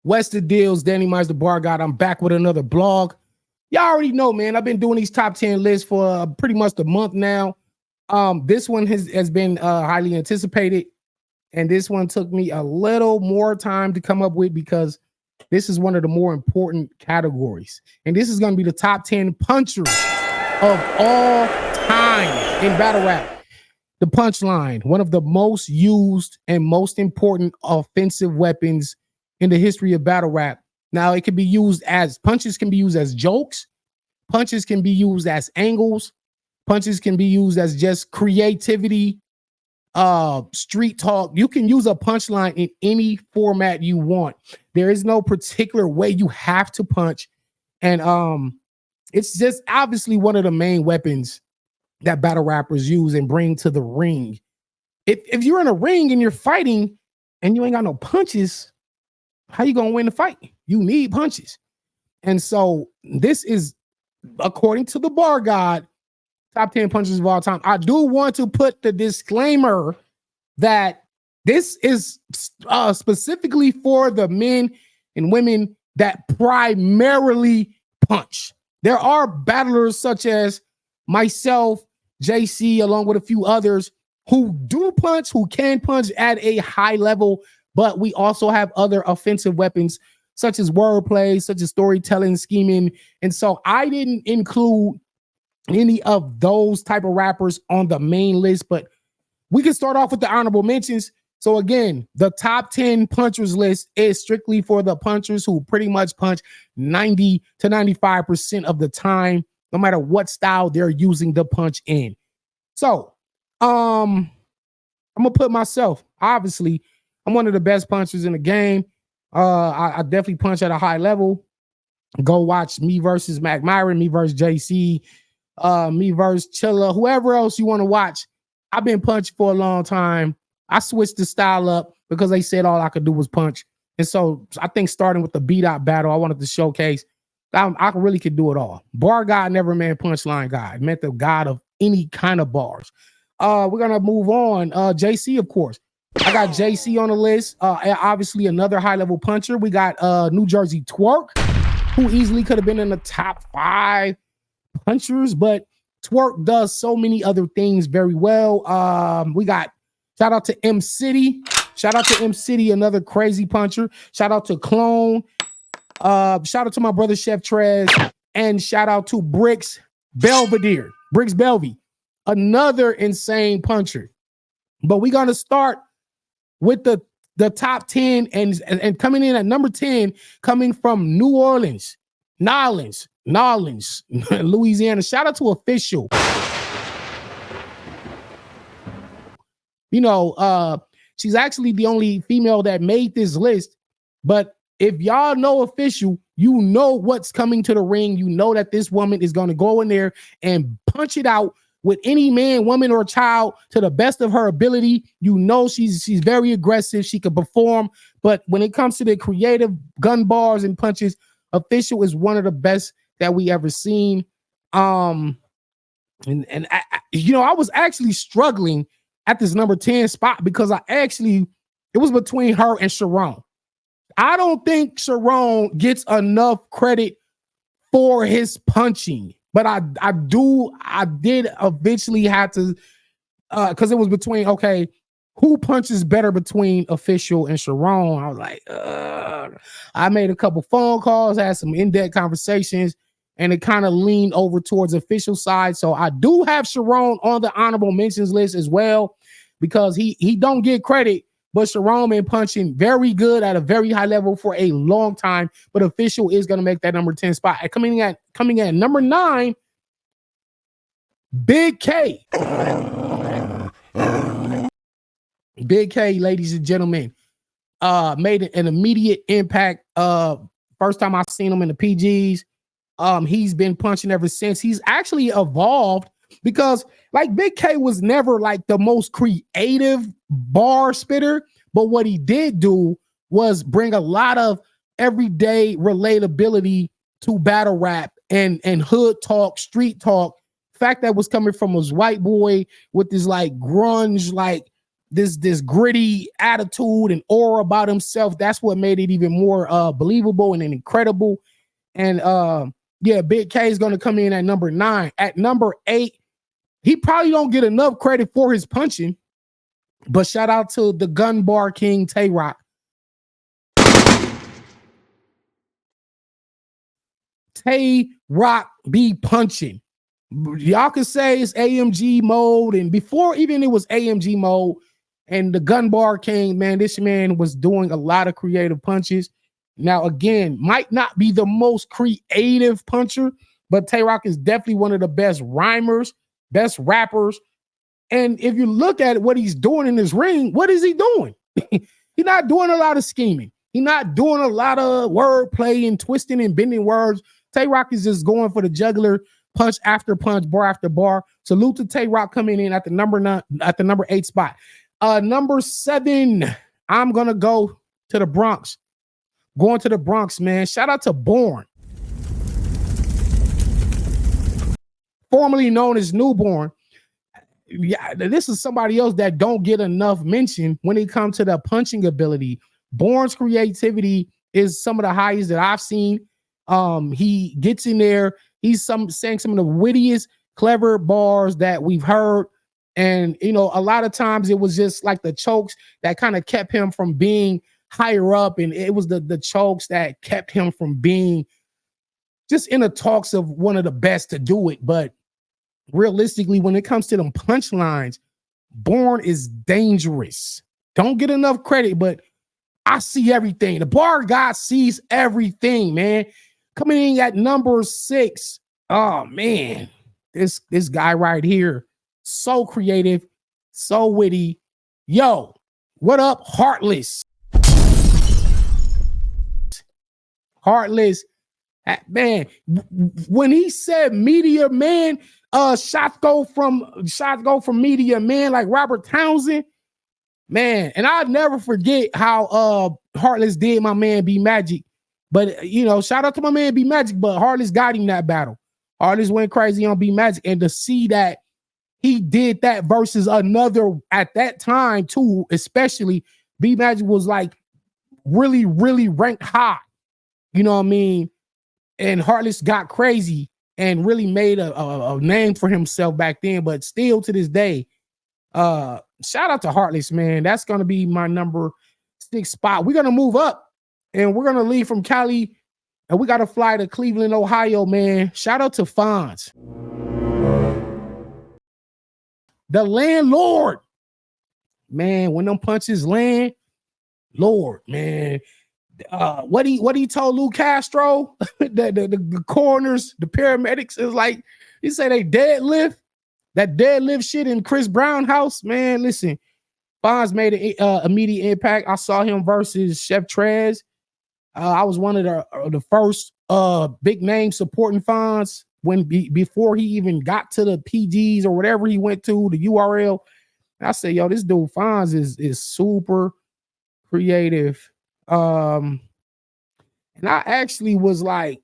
Wested Deals, Danny Myers, the Bar God. I'm back with another blog. Y'all already know, man. I've been doing these top 10 lists for pretty much a month now. This one has been highly anticipated, and this one took me a little more time to come up with because this is one of the more important categories. And this is going to be the top 10 punchers of all time in battle rap. The punchline, one of the most used and most important offensive weapons in the history of battle rap. Now, it can be used as punches, can be used as jokes. Punches can be used as angles. Punches can be used as just creativity, street talk. You can use a punchline in any format you want. There is no particular way you have to punch. And it's just obviously one of the main weapons that battle rappers use and bring to the ring. If you're in a ring and you're fighting and you ain't got no punches, how you gonna win the fight? You need punches. And so this is, according to the Bar God, top 10 punches of all time. I do want to put the disclaimer that this is specifically for the men and women that primarily punch. There are battlers such as myself, JC, along with a few others who do punch, who can punch at a high level, but we also have other offensive weapons such as wordplay, such as storytelling, scheming. And so I didn't include any of those type of rappers on the main list, but we can start off with the honorable mentions. So again, the top 10 punchers list is strictly for the punchers who pretty much punch 90 to 95% of the time, no matter what style they're using the punch in. So, I'm gonna put myself, obviously, I'm one of the best punchers in the game. I definitely punch at a high level. Go watch me versus Mac Myron, me versus JC, me versus Chilla, whoever else you want to watch. I've been punching for a long time. I switched the style up because they said all I could do was punch. And so I think starting with the beat-out battle, I wanted to showcase I really could do it all. Bar God never meant punchline God. It meant the God of any kind of bars. We're going to move on. JC, of course. I got JC on the list. Obviously, another high-level puncher. We got New Jersey Twork, who easily could have been in the top 5 punchers, but Twork does so many other things very well. We got shout out to M City. Shout out to M City, another crazy puncher. Shout out to Clone. Shout out to my brother Chef Trez, and shout out to Bricks Belvedere, Bricks Belvy, another insane puncher. But we're gonna start with the top 10 and coming in at number 10, coming from New Orleans, Nolens, Louisiana. Shout out to Official. You know, she's actually the only female that made this list, but if y'all know Official, you know what's coming to the ring. You know that this woman is going to go in there and punch it out with any man, woman, or child to the best of her ability. You know she's very aggressive. She can perform. But when it comes to the creative gun bars and punches, Official is one of the best that we ever seen. I was actually struggling at this number 10 spot because it was between her and Sharon. I don't think Sharon gets enough credit for his punching, but I did eventually have to, because it was between, okay, who punches better between Official and Sharon? I was like, I made a couple phone calls, had some in-depth conversations, and it kind of leaned over towards Official side. So I do have Sharon on the honorable mentions list as well, because he don't get credit. But Sharon been punching very good at a very high level for a long time. But Official is going to make that number 10 spot. Coming at number 9, Big K. Big K, ladies and gentlemen, made an immediate impact. First time I seen him in the PGs. He's been punching ever since. He's actually evolved because like Big K was never like the most creative bar spitter, but what he did do was bring a lot of everyday relatability to battle rap and hood talk, street talk. Fact that was coming from his white boy with this like grunge, like this gritty attitude and aura about himself. That's what made it even more believable and incredible. And yeah, Big K is going to come in at number 9. At number 8, he probably don't get enough credit for his punching, but shout out to the gun bar king, Tay Rock. Tay Rock be punching. Y'all can say it's AMG mode, and before even it was AMG mode and the gun bar king, man, this man was doing a lot of creative punches. Now, again, might not be the most creative puncher, but Tay Rock is definitely one of the best rhymers, best rappers. And if you look at what he's doing in this ring, what is he doing? He's not doing a lot of scheming. He's not doing a lot of wordplay and twisting and bending words. Tay Rock is just going for the jugular, punch after punch, bar after bar. Salute to Tay Rock coming in at the number 8 spot. Number 7, I'm gonna go to the Bronx. Going to the Bronx, man. Shout out to Born, formerly known as Newborn. Yeah, this is somebody else that don't get enough mention when it comes to the punching ability. Born's creativity is some of the highest that I've seen. He gets in there. He's saying some of the wittiest, clever bars that we've heard. And, you know, a lot of times it was just like the chokes that kind of kept him from being higher up. And it was the chokes that kept him from being just in the talks of one of the best to do it. But realistically, when it comes to them punchlines, Born is dangerous. Don't get enough credit, but I see everything. The bar god sees everything, man. Coming in at number 6. Oh man, this guy right here, so creative, so witty. Yo, what up, Heartless? Heartless, man. When he said media man, shots go from media man, like Robert Townsend, man. And I'll never forget how Heartless did my man B Magic. But you know, shout out to my man B Magic, but Heartless got him that battle. Heartless went crazy on B Magic, and to see that he did that versus another at that time too, especially B Magic was like really, really ranked high. You know what I mean? And Heartless got crazy and really made a name for himself back then. But still to this day, shout out to Heartless, man. That's gonna be my number 6 spot. We're gonna move up and we're gonna leave from Cali and we gotta fly to Cleveland, Ohio, man. Shout out to Fonz, the landlord, man. When them punches land, Lord, man. What he told Lou Castro, the coroners, the paramedics, is like he said they deadlift shit in Chris Brown house, man. Listen, Fonz made an immediate impact. I saw him versus Chef Trez. I was one of the first big name supporting Fonz before he even got to the PGs or whatever he went to, the URL. And I said, yo, this dude Fonz is super creative. And I actually was like,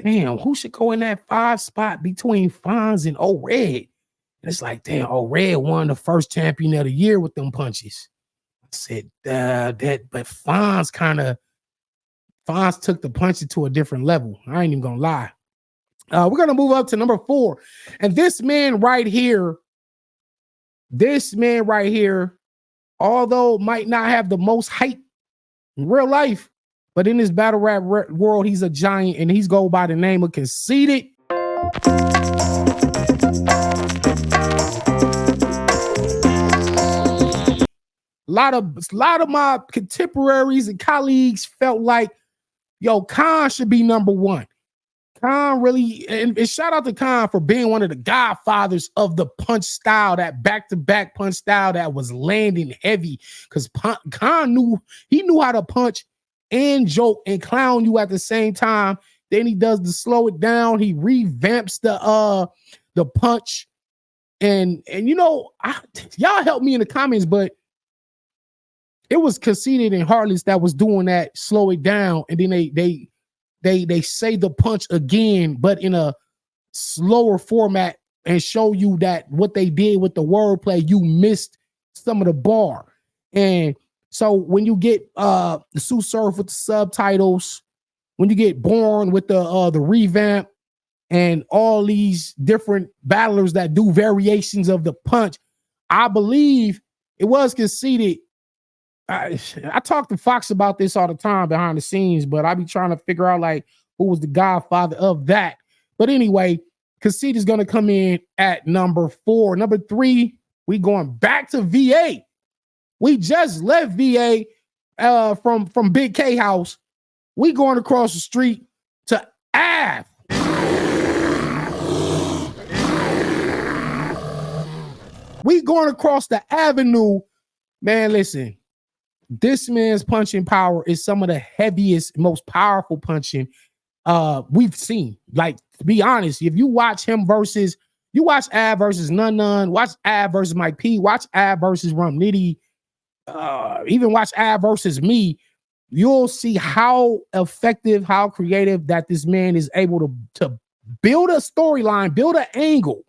damn, who should go in that 5 spot between Fonz and O-Red? And it's like, damn, O-Red won the first champion of the year with them punches. I said, but Fonz took the punches to a different level. I ain't even gonna lie. We're gonna move up to number 4. And this man right here, although might not have the most hype in real life, but in this battle rap world, he's a giant, and he's go by the name of Conceited. A lot of my contemporaries and colleagues felt like, yo, Khan should be number 1. Khan really, and shout out to Khan for being one of the godfathers of the punch style, that back-to-back punch style that was landing heavy. Because Khan knew how to punch and joke and clown you at the same time. Then he does the slow it down. He revamps the punch, and you know, y'all help me in the comments, but it was Conceited and Heartless that was doing that slow it down, and then they say the punch again, but in a slower format, and show you that what they did with the wordplay, you missed some of the bar. And so when you get the Sue Surf with the subtitles, when you get Born with the revamp, and all these different battlers that do variations of the punch, I believe it was conceded. I talk to Fox about this all the time behind the scenes, but I be trying to figure out like who was the godfather of that. But anyway, Conceit is going to come in at number 4. Number 3, we going back to VA. We just left VA from Big K House. We going across the street to Av. We going across the avenue. Man, listen, this man's punching power is some of the heaviest, most powerful punching we've seen. Like, to be honest, if you watch him versus, you watch Av versus Nun, watch Av versus Mike P, watch Av versus Rum Nitty, even watch Av versus me, you'll see how effective, how creative that this man is able to build a storyline, build an angle,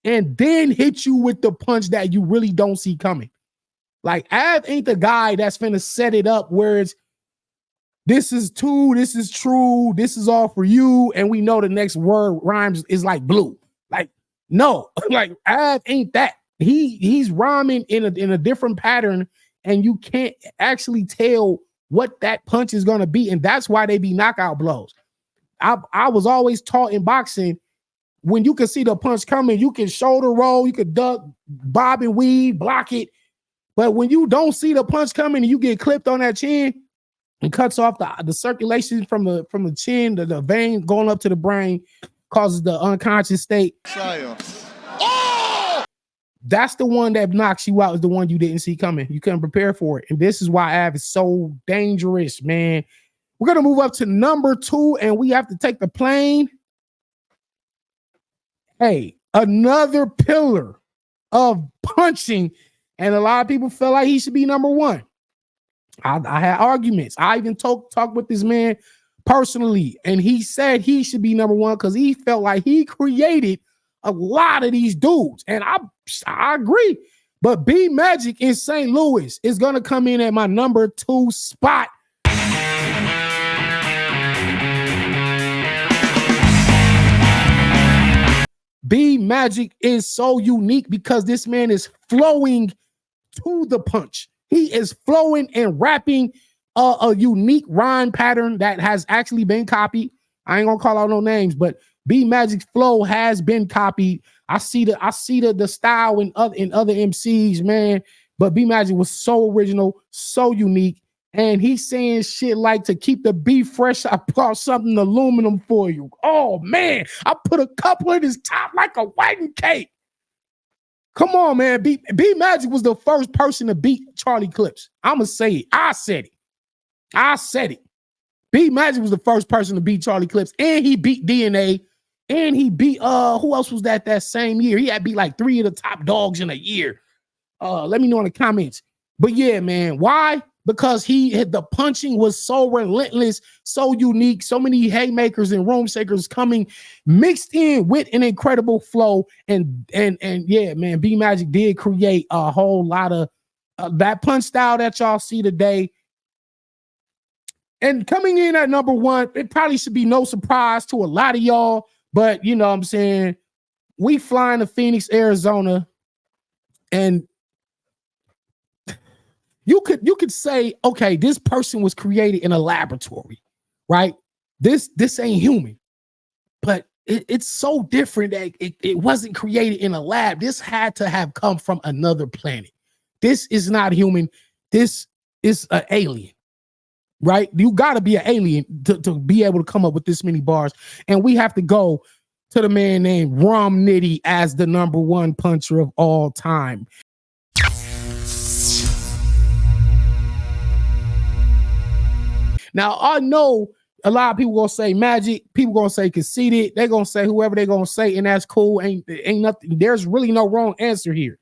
and then hit you with the punch that you really don't see coming. Like, Av ain't the guy that's finna set it up where it's, this is true, this is all for you, and we know the next word rhymes is like blue. Like, no, like Av ain't that. He's rhyming in a different pattern, and you can't actually tell what that punch is gonna be, and that's why they be knockout blows. I was always taught in boxing, when you can see the punch coming, you can shoulder roll, you can duck, bob and weave, block it. But when you don't see the punch coming and you get clipped on that chin and cuts off the circulation from the chin, the vein going up to the brain, causes the unconscious state. Oh! That's the one that knocks you out, is the one you didn't see coming. You couldn't prepare for it. And this is why Av is so dangerous, man. We're going to move up to number 2, and we have to take the plane. Hey, another pillar of punching, and a lot of people felt like he should be number 1. I had arguments. I even talked with this man personally, and he said he should be number 1 because he felt like he created a lot of these dudes, and I agree. But B Magic in St. Louis is going to come in at my number 2 spot. B Magic is so unique because this man is flowing to the punch. He is flowing and rapping a unique rhyme pattern that has actually been copied. I ain't gonna call out no names, but B Magic's flow has been copied. I see the style in other MCs, man. But B Magic was so original, so unique. And he's saying shit like, to keep the beef fresh, I brought something aluminum for you. Oh, man, I put a couple in his top like a whitened cake. Come on, man. B Magic was the first person to beat Charlie Clips. I'm going to say it. I said it. B Magic was the first person to beat Charlie Clips, and he beat DNA, and he beat, who else was that same year? He had beat like 3 of the top dogs in a year. Let me know in the comments. But yeah, man, why? Because the punching was so relentless, so unique, so many haymakers and room shakers coming, mixed in with an incredible flow. And yeah, man, B Magic did create a whole lot of that punch style that y'all see today. And coming in at number 1, it probably should be no surprise to a lot of y'all, but you know what I'm saying? We flying to Phoenix, Arizona, and you could say, okay, this person was created in a laboratory, right? This ain't human, but it's so different that it wasn't created in a lab. This had to have come from another planet. This is not human. This is an alien, right? You got to be an alien to be able to come up with this many bars. And we have to go to the man named Rum Nitty as the number 1 puncher of all time. Now, I know a lot of people gonna say Magic, people gonna say Conceited, they're gonna say whoever they're gonna say, and that's cool. Ain't nothing, there's really no wrong answer here.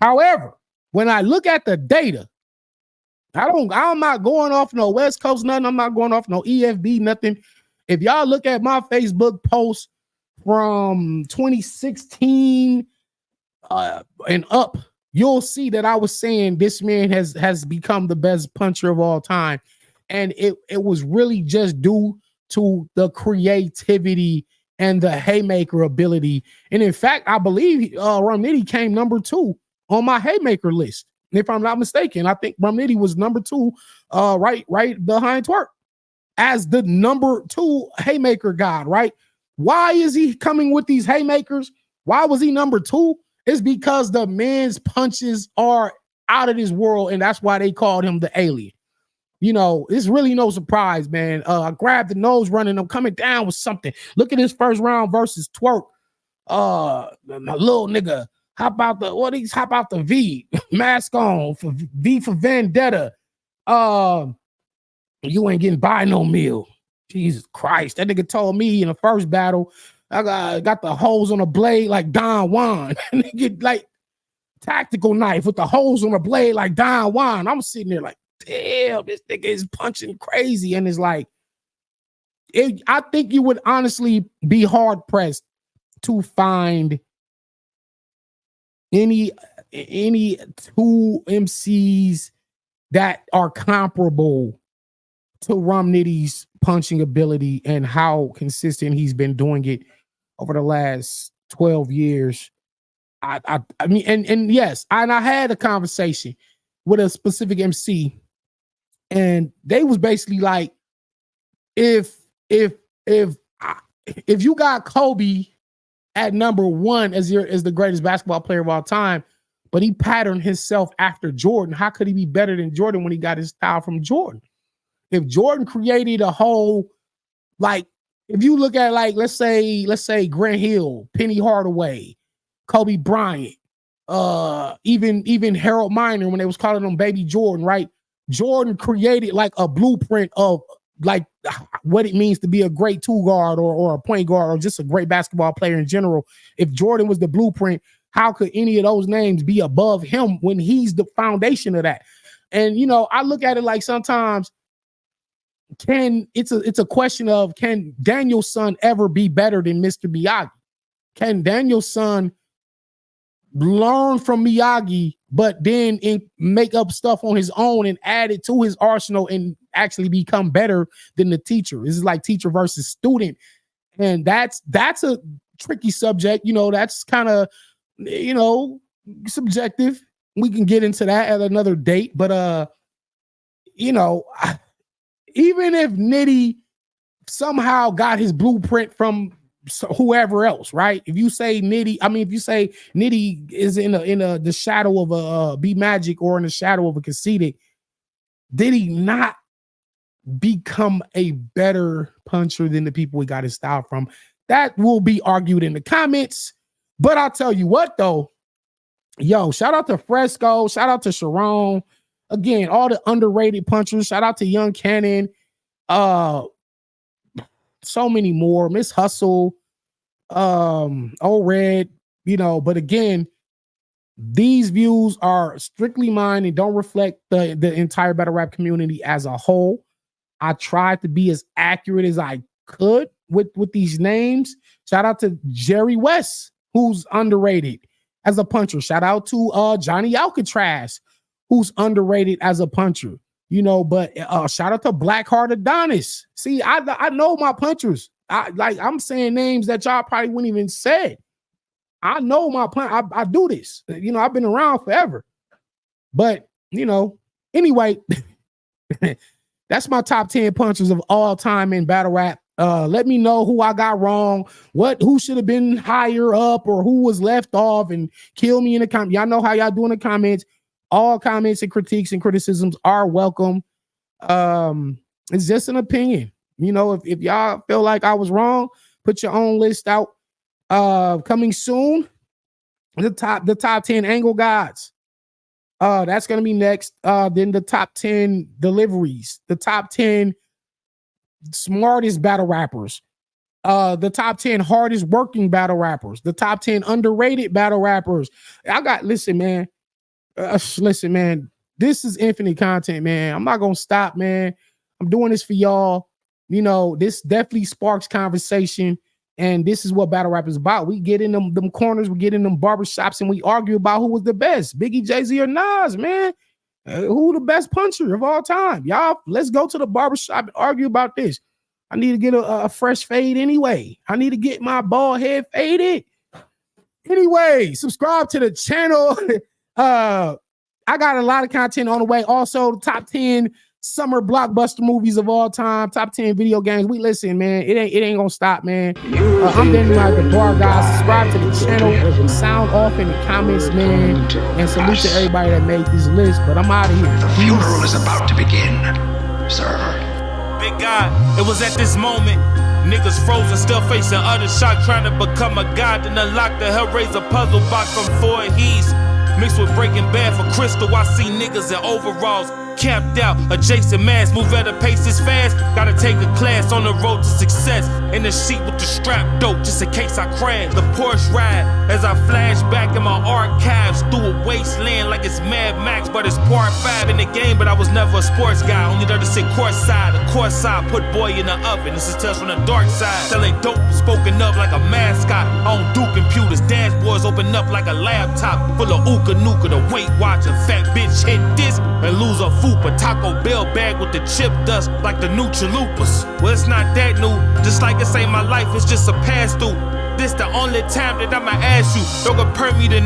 However, when I look at the data, I'm not going off no West Coast, nothing. I'm not going off no EFB, nothing. If y'all look at my Facebook post from 2016 and up, you'll see that I was saying this man has become the best puncher of all time. And it was really just due to the creativity and the haymaker ability. And in fact, I believe Rum Nitty came number 2 on my haymaker list. And if I'm not mistaken, I think Rum Nitty was number 2, right behind Twerk as the number 2 haymaker god, right? Why is he coming with these haymakers? Why was he number 2? It's because the man's punches are out of this world, and that's why they called him the alien. You know, it's really no surprise, man. I grabbed the nose running. I'm coming down with something. Look at his first round versus Twerk. My little nigga, hop out the V, mask on, for V for Vendetta. You ain't getting by no meal. Jesus Christ. That nigga told me in the first battle, I got the holes on the blade like Don Juan. Nigga, like tactical knife with the holes on the blade like Don Juan. I'm sitting there like, damn, this nigga is punching crazy. And it's like, I think you would honestly be hard pressed to find any 2 MCs that are comparable to Rum Nitty's punching ability and how consistent he's been doing it over the last 12 years. I mean, and yes, I had a conversation with a specific MC, and they was basically like, if you got Kobe at number 1 as the greatest basketball player of all time, but he patterned himself after Jordan, how could he be better than Jordan when he got his style from Jordan? If Jordan created a whole, like, if you look at, like, let's say Grant Hill, Penny Hardaway, Kobe Bryant, even Harold Miner, when they was calling him Baby Jordan, right? Jordan created like a blueprint of like what it means to be a great 2 guard or a point guard or just a great basketball player in general. If Jordan was the blueprint, how could any of those names be above him when he's the foundation of that? And, you know, I look at it like sometimes it's a question of, can Daniel-san ever be better than Mr. Miyagi? Can Daniel-san learn from Miyagi, but then make up stuff on his own and add it to his arsenal and actually become better than the teacher? This is like teacher versus student. And that's a tricky subject. You know, that's kind of, you know, subjective. We can get into that at another date. But, you know, even if Nitty somehow got his blueprint from whoever else, right? If you say Nitty is in the shadow of a B Magic or in the shadow of a Conceited, did he not become a better puncher than the people he got his style from? That will be argued in the comments. But I'll tell you what, though, yo, shout out to Fresco, shout out to Sharon. Again, all the underrated punchers. Shout out to Young Cannon. So many more. Miss Hustle, O-Red, you know, but again, these views are strictly mine and don't reflect the entire battle rap community as a whole. I tried to be as accurate as I could with these names. Shout out to Jerry West, who's underrated as a puncher. Shout out to Johnny Alcatraz, who's underrated as a puncher. You know, but shout out to Blackheart Adonis. See, I know my punchers. I'm saying names that y'all probably wouldn't even say. I know my punch. I do this. You know, I've been around forever. But, you know, anyway, that's my top 10 punchers of all time in battle rap. Let me know who I got wrong, who should have been higher up or who was left off, and kill me in the comments. Y'all know how y'all do in the comments. All comments and critiques and criticisms are welcome. It's just an opinion. You know, if y'all feel like I was wrong, put your own list out. Coming soon, the top 10 angle gods. That's gonna be next. Then the top 10 deliveries, the top 10 smartest battle rappers, the top 10 hardest working battle rappers, the top 10 underrated battle rappers. Listen, man. Listen, man, this is infinite content, man. I'm not gonna stop, man. I'm doing this for y'all. You know, this definitely sparks conversation. And this is what battle rap is about. We get in them corners, we get in them barbershops, and we argue about who was the best, Biggie, Jay-Z, or Nas, man. Who the best puncher of all time? Y'all, let's go to the barbershop and argue about this. I need to get a fresh fade anyway. I need to get my bald head faded. Anyway, subscribe to the channel. I got a lot of content on the way. Also, the top 10 summer blockbuster movies of all time, top 10 video games. We listen, man. It ain't gonna stop, man. I'm Danny Myers, the Bar Guy. Subscribe to the channel. Sound off in the comments, man. And salute to everybody that made this list. But I'm out of here. The funeral is about to begin, sir. Big God, it was at this moment. Niggas frozen, still facing utter shock, trying to become a god and unlock the Hellraiser puzzle box from 4 He's. Mixed with Breaking Bad for Crystal, I see niggas in overalls, camped out, adjacent mass, move at a pace this fast. Gotta take a class on the road to success. In the sheet with the strap dope, just in case I crash. The Porsche ride as I flash back in my archives through a wasteland like it's Mad Max, but it's part 5 in the game. But I was never a sports guy, only there to sit courtside. The court side put boy in the oven. This is test from the dark side. Selling dope, spoken up like a mascot. I don't do computers, dashboards open up like a laptop full of ooka nooka. The Weight Watcher, fat bitch hit this and lose a Fupa. Taco Bell bag with the chip dust like the new chalupas. Well, it's not that new, just like it ain't my life, it's just a pass through. This the only time that I'ma ask you. Don't compare me to no